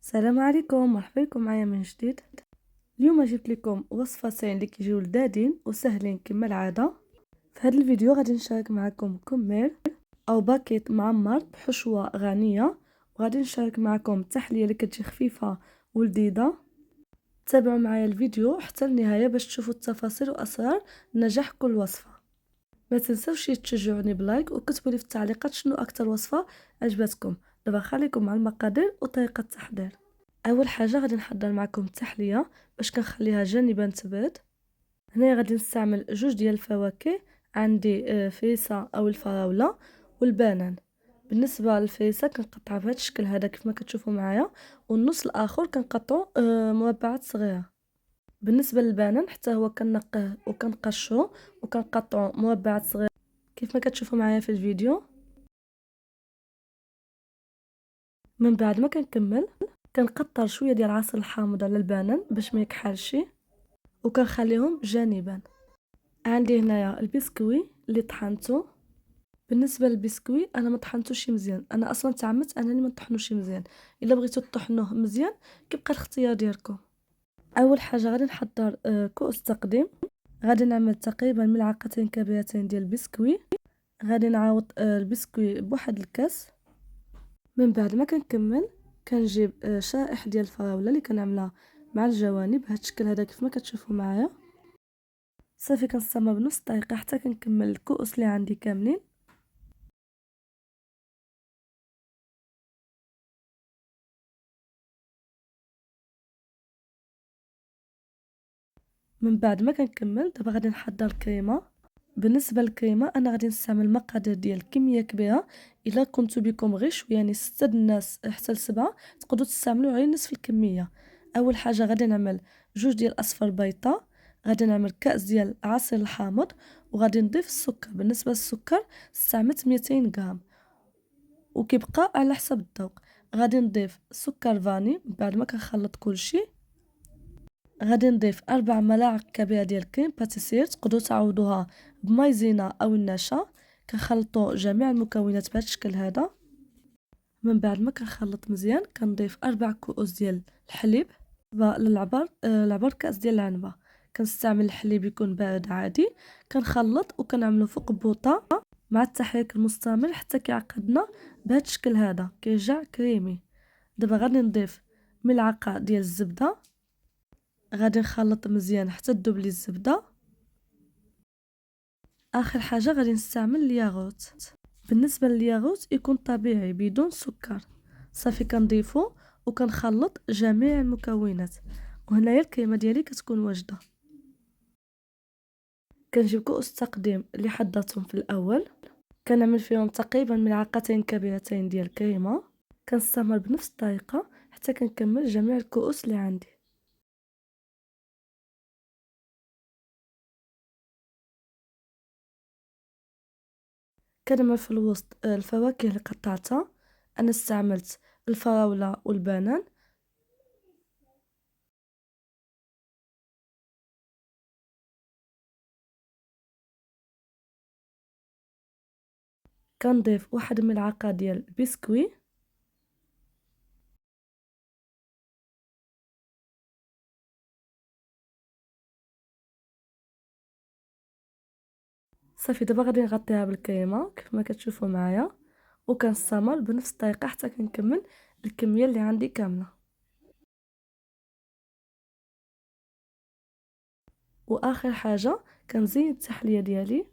السلام عليكم، مرحبا بكم معايا من جديد. اليوم جبت لكم وصفتين اللي كيجيو لذاذين وسهلين كما العاده. في هذا الفيديو غادي نشارك معكم كمير او باكيت معمر بحشوه غنيه، وغادي نشارك معكم تحليه اللي كتجي خفيفه ولذيذه. تابعوا معايا الفيديو حتى النهايه باش تشوفوا التفاصيل واسرار نجاح كل وصفه. ما تنسوش تشجعوني بلايك وكتبوا لي في التعليقات شنو اكثر وصفه عجبتكم. دابا خليكم مع المقادير وطريقه التحضير. اول حاجه غادي نحضر معكم التحليه باش كنخليها جانبا تبرد. هنا غادي نستعمل جوج ديال الفواكه، عندي فريسه او الفراوله والبنان. بالنسبه للفريسه كنقطعها بهذا الشكل هذا كيف ما كتشوفوا معايا، والنص الاخر كنقطعو مربعات صغيره. بالنسبه للبنان حتى هو كنقيه وكنقشرو وكنقطعو مربعات صغيره كيف ما كتشوفوا معايا في الفيديو. من بعد ما كنكمل كنقطر شويه ديال عصير الحامض على البنان باش ما يكحلش وكنخليهم جانبا. عندي هنايا البسكوي اللي طحنته. بالنسبه للبسكوي انا ما طحنتوش مزيان، انا اصلا تعمدت انني ما نطحنوش مزيان. الا بغيتو تطحنوه مزيان كيبقى الاختيار ديالكم. اول حاجه غادي نحضر كؤوس تقديم. غادي نعمل تقريبا ملعقتين كبيرتين ديال البسكوي. غادي نعاود البسكوي بواحد الكاس. من بعد ما كنكمل كنجيب شرائح ديال الفراوله اللي كنعملها مع الجوانب بهذا الشكل هذا كيف ما كتشوفوا معايا. صافي كنستمر بنفس الطريقه حتى كنكمل الكؤوس اللي عندي كاملين. من بعد ما كنكمل دابا غادي نحضر الكريمه. بالنسبه للكريمه انا غادي نستعمل مقادير ديال كميه كبيره. الا كنتو بكم غير شويه يعني 6 الناس حتى ل7 تقدروا تستعملوا غير نصف الكميه. اول حاجه غادي نعمل جوج ديال اصفر بيضه، غادي نعمل كاس ديال عصير الحامض، وغادي نضيف السكر. بالنسبه للسكر استعملت 200 غرام وكيبقى على حسب الذوق. غادي نضيف سكر فاني بعد ما كنخلط كلشي. غادي نضيف 4 ملاعق كبيره ديال كريم باتيسير، تقدروا تعوضوها بمايزينا او النشا. كنخلطوا جميع المكونات بهذا الشكل هذا. من بعد ما كنخلط مزيان كنضيف 4 كؤوس ديال الحليب. للعبر كاس ديال العنبه. كنستعمل الحليب يكون بارد عادي. كنخلط وكنعملو فوق بوطه مع التحريك المستمر حتى كيعقدنا بهذا الشكل هذا كيرجع كريمي. دابا غادي نضيف ملعقه ديال الزبده. غادي نخلط مزيان حتى تذوب لي الزبده. اخر حاجه غادي نستعمل الياغوت. بالنسبه للياغوت يكون طبيعي بدون سكر. صافي كنضيفو وكنخلط جميع المكونات، وهنايا الكريمه ديالي كتكون واجده. كنجيب كؤوس التقديم اللي حضرتهم في الاول، كنعمل فيهم تقريبا ملعقتين كبيرتين ديال الكريمه. كنستمر بنفس الطريقه حتى كنكمل جميع الكؤوس اللي عندي. كنعمل في الوسط الفواكه اللي قطعتها. انا استعملت الفراوله والبنان. كنضيف واحد الملعقه ديال البسكوي. صافي دابا غادي نغطيها بالكريمه كيف ما كتشوفوا معايا، وكنستمر بنفس الطريقه حتى كنكمل الكميه اللي عندي كامله. واخر حاجه كنزين التحليه ديالي.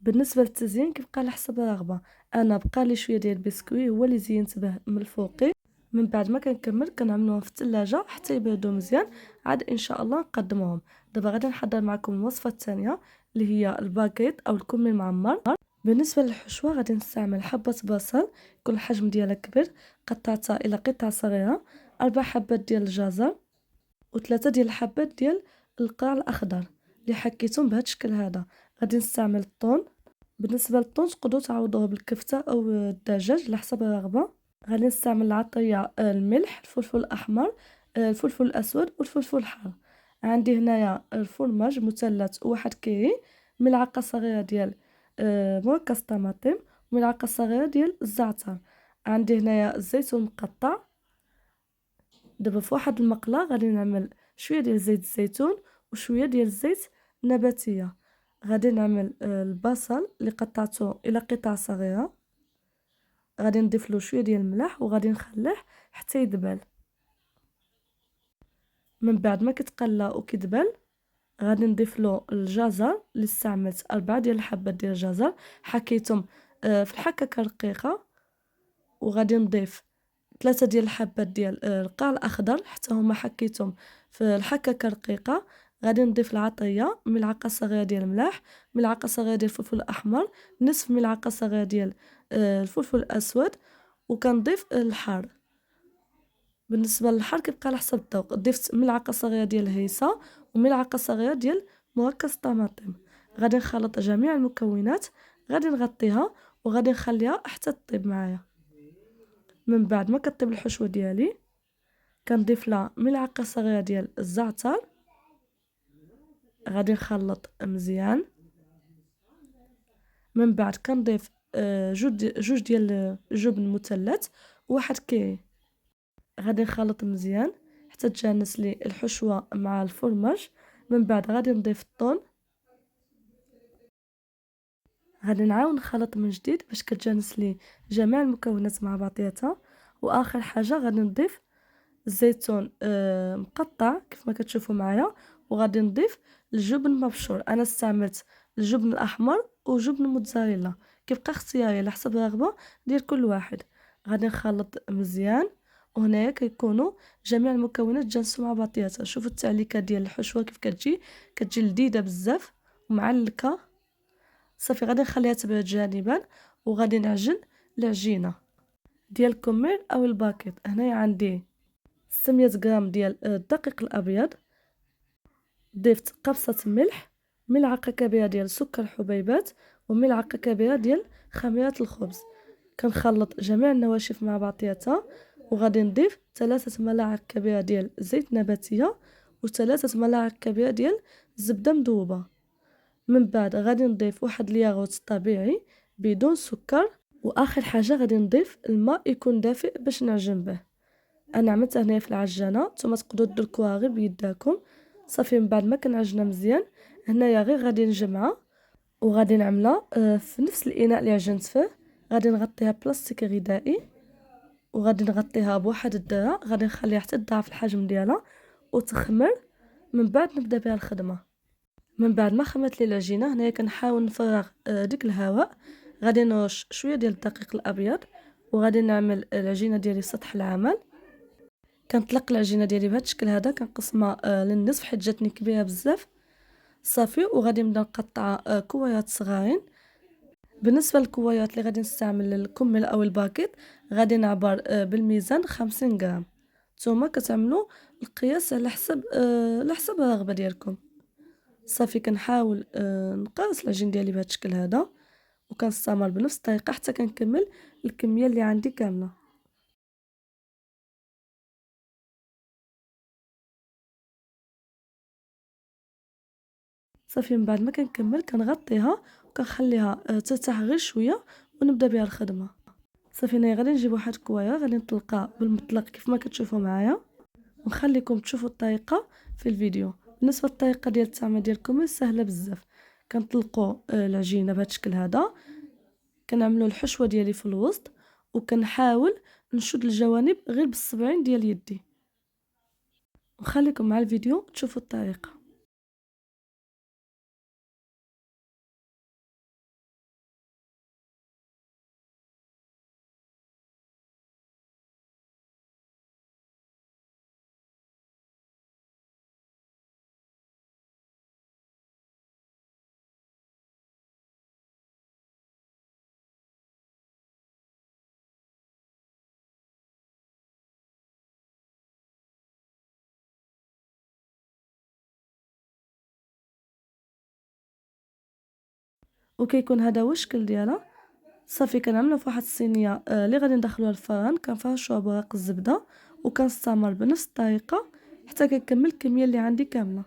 بالنسبه للتزيين كيبقى على حسب الرغبه. انا بقى لي شويه ديال البسكوي هو اللي زينت به من الفوقي. من بعد ما كنكمل كنعملوهم في الثلاجه حتى يبردوا مزيان، عاد ان شاء الله نقدموهم. دابا غادي نحضر معكم الوصفه الثانيه اللي هي الباكيت او الكمي المعمر. بالنسبه للحشوه غادي نستعمل حبه بصل يكون الحجم ديالها كبير قطعتها الى قطع صغيره، 4 حبات ديال الجزر، وثلاثه ديال الحبات ديال القرع الاخضر اللي حكيتهم بهذا الشكل هذا. غادي نستعمل الطون. بالنسبه للطون تقدروا تعوضوه بالكفته او الدجاج على حسب الرغبه. غادي نستعمل العطريه، الملح، الفلفل الاحمر، الفلفل الاسود والفلفل الحار. عندي هنايا الفرماج مثلث وواحد كيري، ملعقه صغيره ديال مركز طماطم، وملعقه صغيره ديال الزعتر. عندي هنايا الزيتون مقطع. دابا في واحد المقله غادي نعمل شويه ديال زيت الزيتون وشويه ديال الزيت النباتيه. غادي نعمل البصل اللي قطعته الى قطع صغيره، غادي نضيف له شويه ديال الملح وغادي نخليه حتى يدبل. من بعد ما كيتقلى وكيدبل غادي نضيف له الجزر اللي استعملت 4 ديال الحبات ديال الجزر، حكيتهم في الحكاكه رقيقه. وغادي نضيف 3 ديال الحبات ديال القرع الاخضر حتى هما حكيتهم في الحكاكه رقيقه. غادي نضيف العطريه، ملعقه صغيره ديال الملح، ملعقه صغيره ديال الفلفل الاحمر، نصف ملعقه صغيره ديال الفلفل الاسود، وكنضيف الحار. بالنسبه للحار كيبقى على حسب الذوق. ضفت ملعقه صغيره ديال الهيصه وملعقه صغيره ديال مركز الطماطم. غادي نخلط جميع المكونات، غادي نغطيها وغادي نخليها حتى تطيب معايا. من بعد ما كطيب الحشوه ديالي كنضيف لها ملعقه صغيره ديال الزعتر، غادي نخلط مزيان. من بعد كنضيف جوج ديال الجبن مثلث وواحد كيري. غادي نخلط مزيان حتى تجانس لي الحشوه مع الفرماج. من بعد غادي نضيف الطون، غادي نعاود نخلط من جديد باش كتجانس لي جميع المكونات مع بعضياتها. واخر حاجه غادي نضيف الزيتون مقطع كيف ما كتشوفوا معايا، وغادي نضيف الجبن مبشور. انا استعملت الجبن الاحمر وجبن موتزاريلا، كيبقى اختياري على حسب الرغبه ديال كل واحد. غادي نخلط مزيان وهنايا كيكونوا جميع المكونات جانسوا مع بعضياتها. شوفوا التعليكه ديال الحشوه كيف كتجي لذيذه بزاف ومعلكه. صافي غادي نخليها تبرد جانبا وغادي نعجن العجينه ديال الكمير او الباكيت. هنايا عندي 600 غرام ديال الدقيق الابيض، ضفت قبصه ملح، ملعقه كبيره ديال سكر حبيبات، وملعقه كبيره ديال خميره الخبز. كنخلط جميع النواشف مع بعضياتها وغادي نضيف 3 ملاعق كبيره ديال زيت نباتيه و3 ملاعق كبيره ديال الزبده مذوبه. من بعد غادي نضيف واحد الياغوت طبيعي بدون سكر. واخر حاجه غادي نضيف الماء يكون دافئ باش نعجن به. انا عملت هنايا في العجانه، نتوما تقدروا تدركوها غير بيداكم. صافي من بعد ما كنعجنها مزيان هنايا غير غادي نجمعها وغادي نعملها في نفس الاناء اللي عجنت فيه. غادي نغطيها بلاستيك غذائي وغادي نغطيها بواحد الدرع، غادي نخليها حتى تضاعف الحجم ديالها وتخمر. من بعد نبدا بها الخدمه. من بعد ما خمرت لي العجينه هنايا كنحاول نفرغ ديك الهواء. غادي نرش شويه ديال الدقيق الابيض وغادي نعمل العجينه ديالي سطح العمل. كنطلق العجينه ديالي بهذا الشكل هذا، كنقسمها للنصف حيت جاتني كبيره بزاف. صافي وغادي نبدا نقطع كويات صغارين. بالنسبه للكويات اللي غادي نستعمل الكمل او الباكيت غادي نعبر بالميزان 50 غرام. نتوما كتعملوا القياس على حسب الرغبه ديالكم. صافي كنحاول نقاس العجين ديالي بهذا الشكل هذا وكنستمر بنفس الطريقه حتى كنكمل الكميه اللي عندي كامله. صافي من بعد ما كنكمل كنغطيها وكنخليها ترتاح غير شويه ونبدا بها الخدمه. صافي هنايا غادي نجيب واحد الكوايه غادي نطلقها بالمطلق كيف ما كتشوفوا معايا ونخليكم تشوفوا الطريقه في الفيديو. بالنسبه للطريقه ديال التعمير ديالكم سهله بزاف. كنطلقوا العجينه بهذا الشكل هذا، كنعملوا الحشوه ديالي في الوسط وكنحاول نشد الجوانب غير بالصبعين ديال يدي. وخليكم مع الفيديو تشوفوا الطريقه. وكيكون هذا هو الشكل ديالها. صافي كنعملو في واحد الصينيه اللي غادي ندخلوها الفران، كنفرشوها بورق الزبده وكنستمر بنفس الطريقه حتى كنكمل الكميه اللي عندي كامله.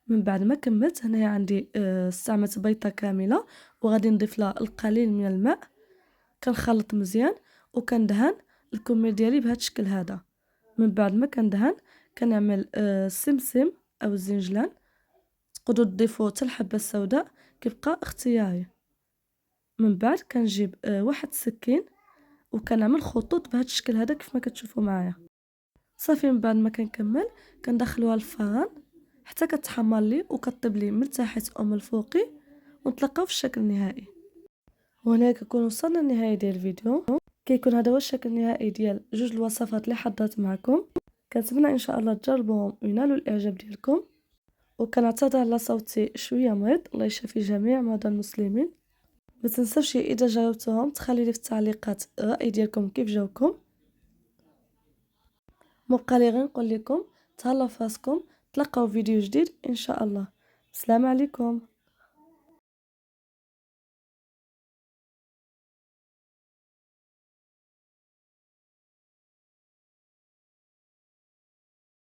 من بعد ما كملت هنايا عندي استعملت بيضه كامله وغادي نضيف لها القليل من الماء، كنخلط مزيان وكندهن الكمية ديالي بهذا الشكل هذا. من بعد ما كندهن كنعمل السمسم او الزنجلان، تقدروا تضيفوا حتى الحبه السوداء كيبقى اختياري. من بعد كنجيب واحد السكين وكنعمل خطوط بهذا الشكل هذا كيف ما كتشوفوا معايا. صافي من بعد ما كنكمل كندخلوها للفران حتى كتحمر لي وكطيب لي من تحت او من الفوقي، ونتلاقاو في الشكل النهائي. وهنا كنكون وصلنا للنهايه ديال الفيديو. كيكون هذا هو الشكل النهائي ديال جوج الوصفات اللي حضرت معكم. كنتمنى ان شاء الله تجربوهم وينالوا الاعجاب ديالكم، وكنعتذر على صوتي شويه مريض، الله يشفي جميع مرضى المسلمين. ما تنسوش اذا جربتوهم تخلي لي في التعليقات الراي ديالكم كيف جاوكم. مبقى لي غير نقول لكم تهلاو فراسكم، تلقاو فيديو جديد ان شاء الله. السلام عليكم.